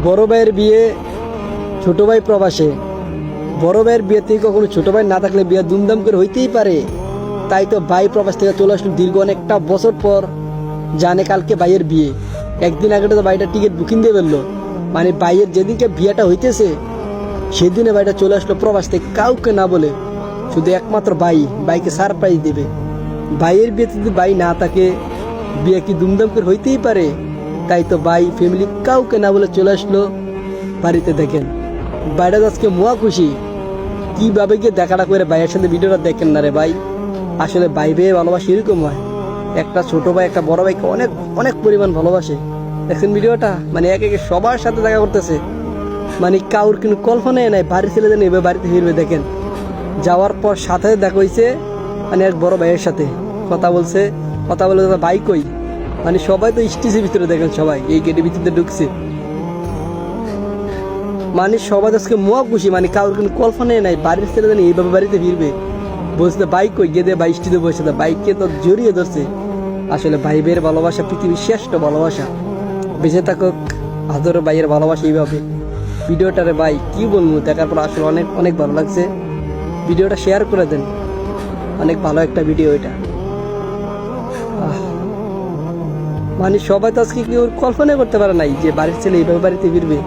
বড় ভাইয়ের বিয়ে, ছোট ভাই প্রবাসে। বড় ভাইয়ের বিয়েতে কখনো ছোট ভাই না থাকলে বিয়ে ধুমধাম করে হইতেই পারে। তাই তো ভাই প্রবাস থেকে চলে আসলো দীর্ঘ অনেকটা বছর পর। জানে কালকে ভাইয়ের বিয়ে, একদিন আগে তো ভাইটা টিকিট বুকিং দিয়ে ফেললো। মানে ভাইয়ের যেদিনকে বিয়েটা হইতেছে সেদিনে ভাইটা চলে আসলো প্রবাস থেকে, কাউকে না বলে। শুধু একমাত্র ভাইকে সারপ্রাইজ দেবে। ভাইয়ের বিয়েতে যদি ভাই না থাকে বিয়ে কি ধুমধাম করে হইতেই পারে। তাই তো ভাই ফ্যামিলি কাউকে না বলে চলে আসলো বাড়িতে। দেখেন ভাইটা আজকে মুয়া খুশি। কিভাবে গিয়ে দেখাটা করে ভাইয়ের সাথে ভিডিওটা দেখেন না রে ভাই। আসলে ভাই ভাই ভালোবাসা এরকম হয়, একটা ছোট ভাই একটা বড় ভাইকে অনেক অনেক পরিমাণ ভালোবাসে। দেখছেন ভিডিওটা, মানে একে একে সবার সাথে দেখা করতেছে। মানে কাউর কিন্তু কল্পনাই নাই বাড়ির ছেলে যেন এবার বাড়িতে ফিরবে। দেখেন যাওয়ার পর সাথে দেখা হয়েছে মানে এক বড় ভাইয়ের সাথে কথা বলছে। কথা বলে ভাই কই, মানে সবাই তো স্টেজের ভিতরে। দেখেন সবাই এই গেটের ভিতরে ঢুকছে, মানে সবাই আজকে মুয়া খুশি। মানে কাউর কিন্তু কল্পনাই নাই বাড়ির ছেলে যেন এইভাবে বাড়িতে ফিরবে। বলছে বাইক কই, গেদে ভাই স্টেজে বসে বাইককে তো জড়িয়ে ধরছে। আসলে ভাই ভাইয়ের ভালোবাসা পৃথিবীর শ্রেষ্ঠ ভালোবাসা। বেঁচে থাকুক আদর ভাইয়ের ভালোবাসা এইভাবে। ভিডিওটারে ভাই কি বলবো, দেখার পর আসলে অনেক অনেক ভালো লাগছে। ভিডিওটা শেয়ার করে দেন, অনেক ভালো একটা ভিডিও এটা। মানে সবাই তো আজকে কেউ কল্পনা করতে পারে নাই যে বাড়ির ছেলে এইভাবে বাড়িতে ফিরবে।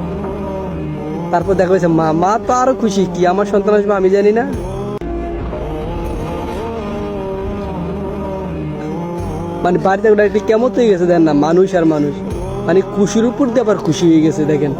তারপর দেখা হয়েছে মা তো আরো খুশি, কি আমার সন্তান আসবে আমি জানি না। মানে বাড়িতে কেমন হয়ে গেছে দেন না, মানুষ আর মানুষ। মানে খুশির উপর দিয়ে আবার খুশি হয়ে গেছে দেখেন।